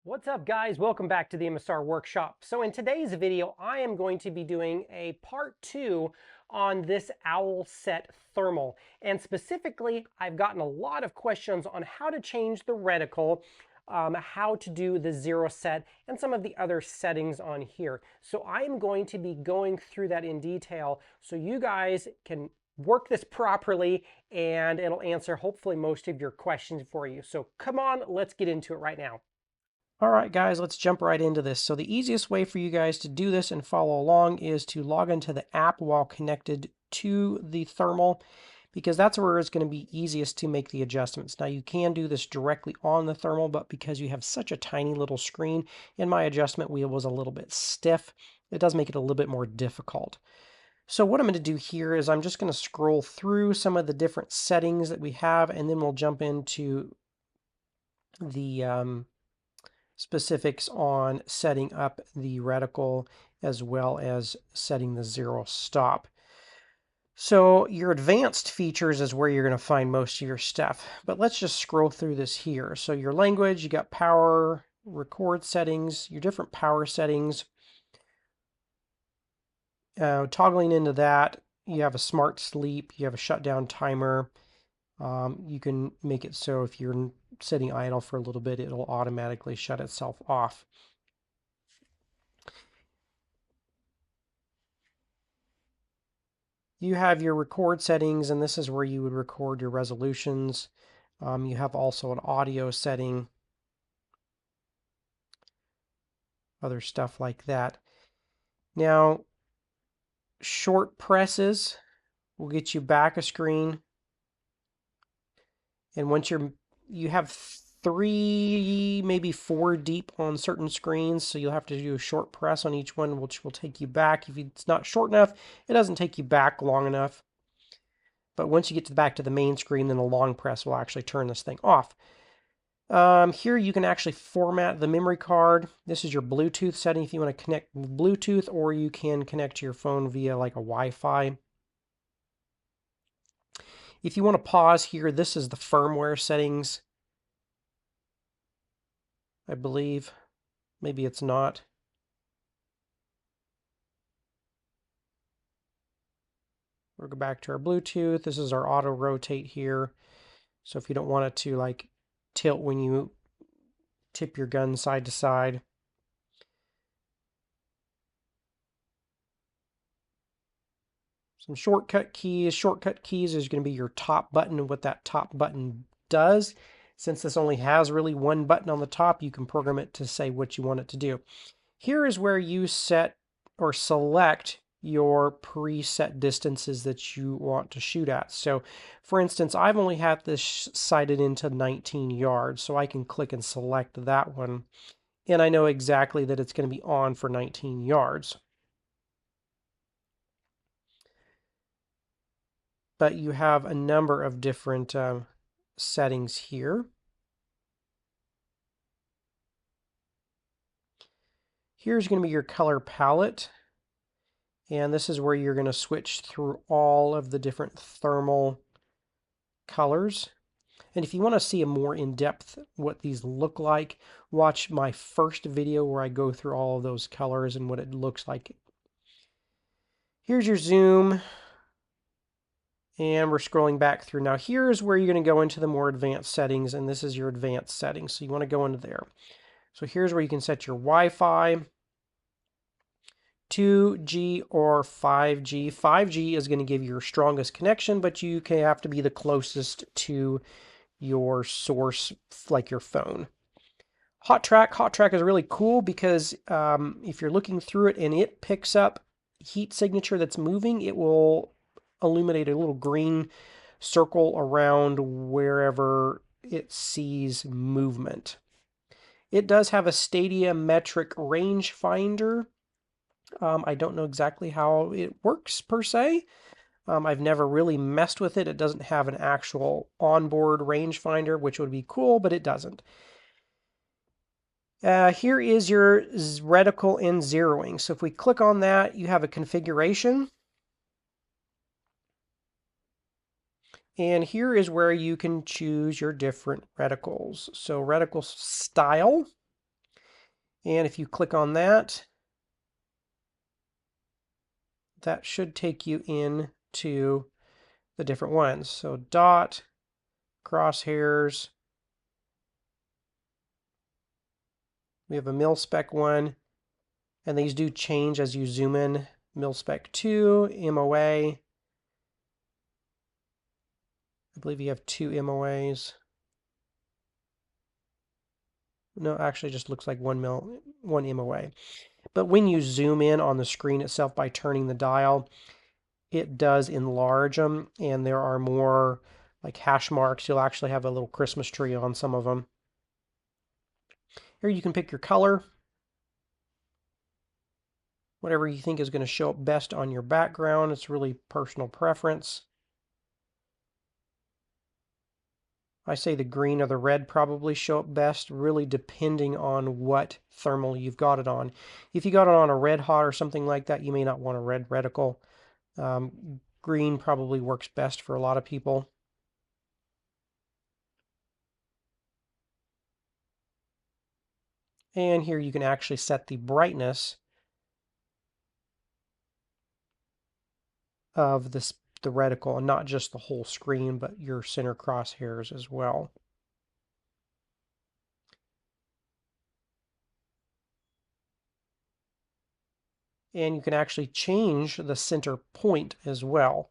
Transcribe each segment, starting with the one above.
What's up, guys? Welcome back to the MSR Workshop. So in today's video, I am going to be doing a part 2 on this Owlset thermal. And specifically, I've gotten a lot of questions on how to change the reticle, how to do the zero set, and some of the other settings on here. So I am going to be going through that in detail so you guys can work this properly and it'll answer hopefully most of your questions for you. So come on, let's get into it right now. All right, guys, let's jump right into this. So the easiest way for you guys to do this and follow along is to log into the app while connected to the thermal, because that's where it's going to be easiest to make the adjustments. Now you can do this directly on the thermal, but because you have such a tiny little screen and my adjustment wheel was a little bit stiff, it does make it a little bit more difficult. So what I'm going to do here is I'm just going to scroll through some of the different settings that we have, and then we'll jump into the specifics on setting up the reticle as well as setting the zero stop. So your advanced features is where you're going to find most of your stuff. But let's just scroll through this here. So your language, you got power, record settings, your different power settings. Toggling into that, you have a smart sleep, you have a shutdown timer. You can make it so if you're setting idle for a little bit, it'll automatically shut itself off. You have your record settings, and this is where you would record your resolutions. You have also an audio setting, other stuff like that. Now, short presses will get you back a screen. And once you have 3, maybe 4 deep on certain screens, so you'll have to do a short press on each one, which will take you back. If it's not short enough, it doesn't take you back long enough. But once you get back to the main screen, then a long press will actually turn this thing off. Here you can actually format the memory card. This is your Bluetooth setting if you want to connect Bluetooth, or you can connect to your phone via like a Wi-Fi. If you want to pause here, this is the firmware settings, I believe. Maybe it's not. We'll go back to our Bluetooth. This is our auto rotate here. So if you don't want it to like tilt when you tip your gun side to side. Some shortcut keys. Shortcut keys is going to be your top button and what that top button does. Since this only has really one button on the top, you can program it to say what you want it to do. Here is where you set or select your preset distances that you want to shoot at. So for instance, I've only had this sighted into 19 yards, so I can click and select that one. And I know exactly that it's going to be on for 19 yards. But you have a number of different settings here. Here's going to be your color palette. And this is where you're going to switch through all of the different thermal colors. And if you want to see a more in-depth what these look like, watch my first video where I go through all of those colors and what it looks like. Here's your zoom. And we're scrolling back through. Now here's where you're going to go into the more advanced settings, and this is your advanced settings. So you want to go into there. So here's where you can set your Wi-Fi, 2G or 5G. 5G is going to give you your strongest connection, but you have to be the closest to your source, like your phone. Hot track is really cool because if you're looking through it and it picks up heat signature that's moving, it will illuminate a little green circle around wherever it sees movement. It does have a stadiometric rangefinder. I don't know exactly how it works per se. I've never really messed with it. It doesn't have an actual onboard rangefinder, which would be cool, but it doesn't. Here is your reticle and zeroing. So if we click on that, you have a configuration. And here is where you can choose your different reticles. So reticle style. And if you click on that, that should take you in to the different ones. So dot, crosshairs, we have a mil-spec one, and these do change as you zoom in. Mil-spec 2, MOA. I believe you have 2 MOAs. No, actually it just looks like one MOA. But when you zoom in on the screen itself by turning the dial, it does enlarge them, and there are more like hash marks. You'll actually have a little Christmas tree on some of them. Here you can pick your color, whatever you think is going to show up best on your background. It's really personal preference. I say the green or the red probably show up best, really depending on what thermal you've got it on. If you got it on a red hot or something like that, you may not want a red reticle. Green probably works best for a lot of people. And here you can actually set the brightness of the reticle, and not just the whole screen, but your center crosshairs as well. And you can actually change the center point as well.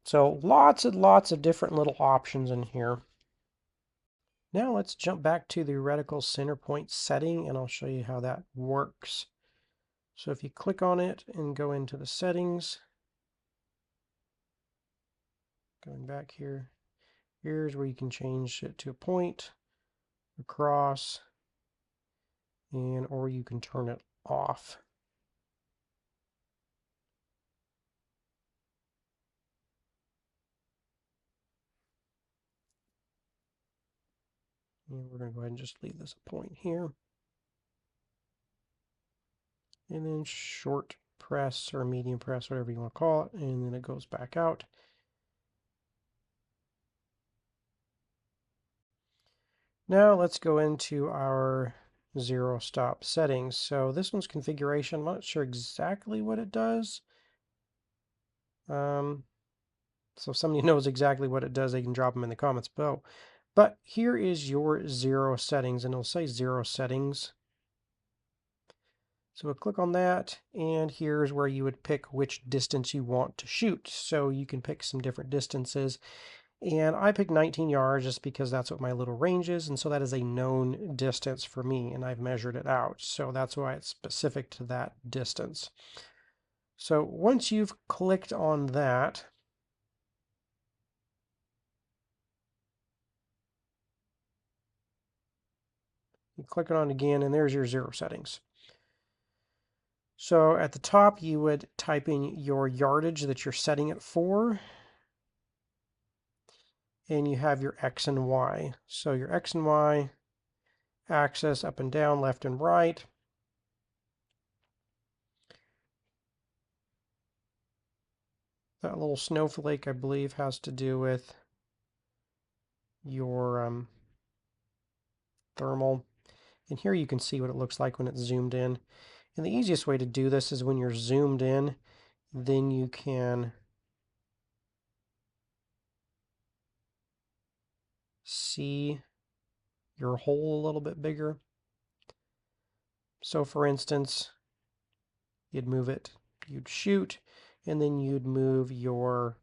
So lots and lots of different little options in here. Now let's jump back to the reticle center point setting, and I'll show you how that works. So if you click on it and go into the settings, going back here, here's where you can change it to a point, across, and or you can turn it off. And we're going to go ahead and just leave this a point here. And then short press or medium press, whatever you want to call it, and then it goes back out. Now let's go into our zero stop settings. So this one's configuration. I'm not sure exactly what it does. So if somebody knows exactly what it does, they can drop them in the comments below. But here is your zero settings, and it'll say zero settings. So we'll click on that, and here's where you would pick which distance you want to shoot. So you can pick some different distances. And I picked 19 yards just because that's what my little range is, and so that is a known distance for me, and I've measured it out. So that's why it's specific to that distance. So once you've clicked on that, you click it on again, and there's your zero settings. So at the top, you would type in your yardage that you're setting it for, and you have your X and Y. So your X and Y axis, up and down, left and right. That little snowflake, I believe, has to do with your thermal. And here you can see what it looks like when it's zoomed in. And the easiest way to do this is when you're zoomed in, then you can see your hole a little bit bigger. So for instance, you'd move it, you'd shoot, and then you'd move your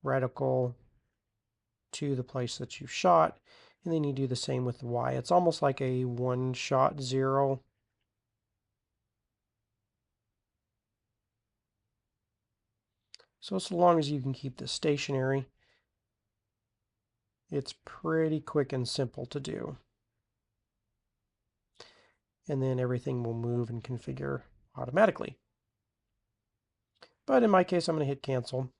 reticle to the place that you shot, and then you do the same with the Y. It's almost like a one-shot zero. So long as you can keep this stationary, it's pretty quick and simple to do. And then everything will move and configure automatically. But in my case, I'm going to hit cancel.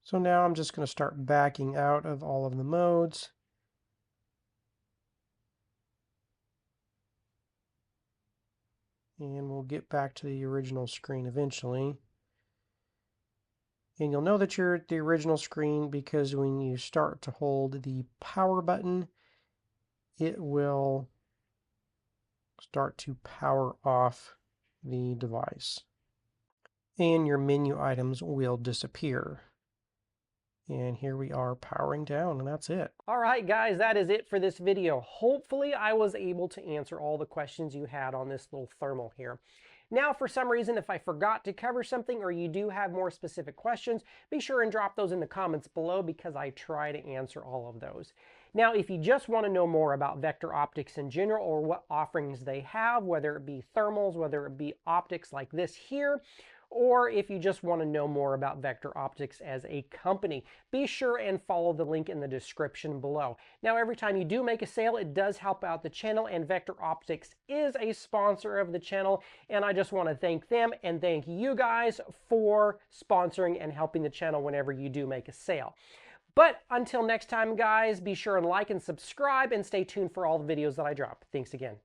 So now I'm just going to start backing out of all of the modes. And we'll get back to the original screen eventually. And you'll know that you're at the original screen because when you start to hold the power button, it will start to power off the device. And your menu items will disappear. And here we are powering down, and that's it. All right, guys, that is it for this video. Hopefully, I was able to answer all the questions you had on this little thermal here. Now, for some reason, if I forgot to cover something or you do have more specific questions, be sure and drop those in the comments below because I try to answer all of those. Now, if you just want to know more about vector optics in general or what offerings they have, whether it be thermals, whether it be optics like this here, or if you just want to know more about Vector Optics as a company, be sure and follow the link in the description below. Now, every time you do make a sale, it does help out the channel, and Vector Optics is a sponsor of the channel, and I just want to thank them and thank you guys for sponsoring and helping the channel whenever you do make a sale. But until next time, guys, be sure and like and subscribe and stay tuned for all the videos that I drop. Thanks again.